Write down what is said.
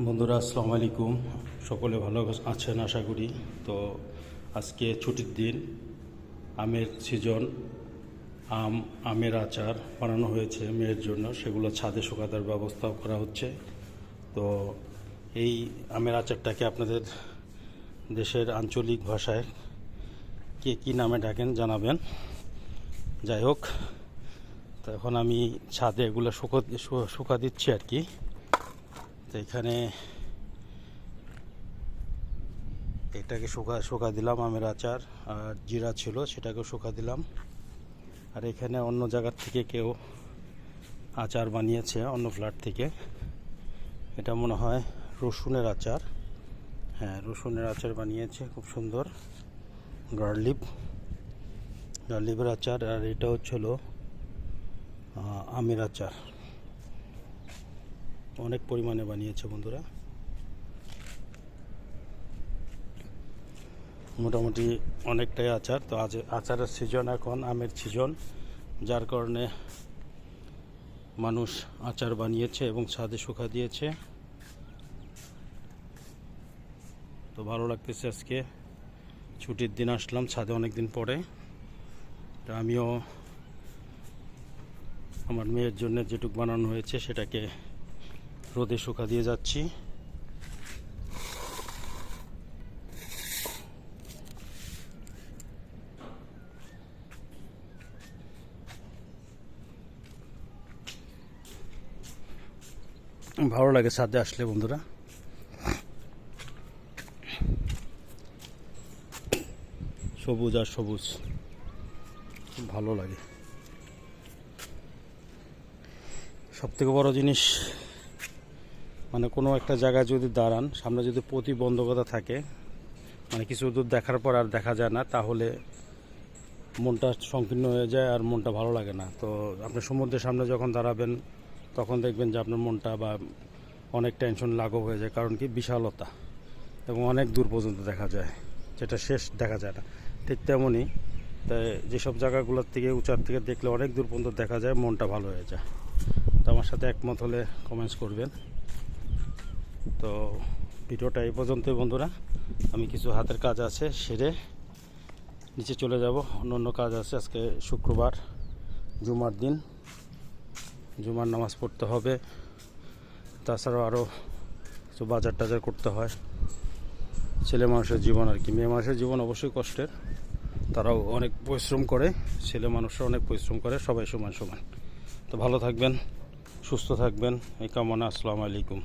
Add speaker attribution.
Speaker 1: বন্ধুরা আসসালামু আলাইকুম। সকলে ভালো আছেন আশা করি। তো আজকে ছুটির দিন, আমের সিজন, আমের আচার বানানো হয়েছে মেয়ের জন্য, সেগুলো ছাদে শুকানোর ব্যবস্থাও করা হচ্ছে। তো এই আমের আচারটাকে আপনাদের দেশের আঞ্চলিক ভাষায় কে কী নামে ডাকেন জানাবেন। যাই হোক, তো এখন আমি ছাদে এগুলো শুকা দিচ্ছি আর কি। তো এখানে এটাকে শুকা দিলাম আমের আচার, আর জিরা ছিল সেটাকেও শুকা দিলাম। আর এখানে অন্য জায়গার থেকে কেউ আচার বানিয়েছে, অন্য ফ্ল্যাট থেকে। এটা মনে হয় রসুনের আচার। হ্যাঁ, রসুনের আচার বানিয়েছে, খুব সুন্দর। গার্লিপের আচার। আর এটা হচ্ছিল আমের আচার, অনেক পরিমাণে বানিয়েছে বন্ধুরা। মোটামুটি অনেকটাই আচার। তো আজ আচারের সিজন, এখন আমের সিজন, যার কারণে মানুষ আচার বানিয়েছে এবং ছাদে শুকা দিয়েছে। তো ভালো লাগতেছে, আজকে ছুটির দিন আসলাম ছাদে অনেক দিন পরে। তো আমিও আমার মেয়ের জন্য যেটুক বানানো হয়েছে সেটাকে রোদে শুকা দিয়ে যাচ্ছি। ভালো লাগে ছাদে আসলে বন্ধুরা। সবুজ আর সবুজ, ভালো লাগে। সবথেকে বড় জিনিস, মানে কোনো একটা জায়গায় যদি দাঁড়ান, সামনে যদি প্রতিবন্ধকতা থাকে, মানে কিছু দূর দেখার পর আর দেখা যায় না, তাহলে মনটা সংকীর্ণ হয়ে যায় আর মনটা ভালো লাগে না। তো আপনি সমুদ্রের সামনে যখন দাঁড়াবেন, তখন দেখবেন যে আপনার মনটা বা অনেক টেনশন লাঘব হয়ে যায়। কারণ কি, বিশালতা এবং অনেক দূর পর্যন্ত দেখা যায়, যেটা শেষ দেখা যায় না। ঠিক তেমনই, তাই যেসব জায়গাগুলোর থেকে উঁচার থেকে দেখলে অনেক দূর পর্যন্ত দেখা যায়, মনটা ভালো হয়ে যায়। তো আমার সাথে একমত হলে কমেন্টস করবেন। তো ভিডিওটা এই পর্যন্তই বন্ধুরা। আমি কিছু হাতের কাজ আছে, সেরে নিচে চলে যাব। অন্য কাজ আছে, আজকে শুক্রবার, জুমার দিন, জুমার নামাজ পড়তে হবে। তাছাড়াও আরও কিছু বাজার টাজার করতে হয়। ছেলে মানুষের জীবন আর কি, মেয়ে মানুষের জীবন অবশ্যই কষ্টের, তারাও অনেক পরিশ্রম করে, ছেলে মানুষরা অনেক পরিশ্রম করে, সবাই সমান সমান। তো ভালো থাকবেন, সুস্থ থাকবেন, এই কামনা। আসসালামু আলাইকুম।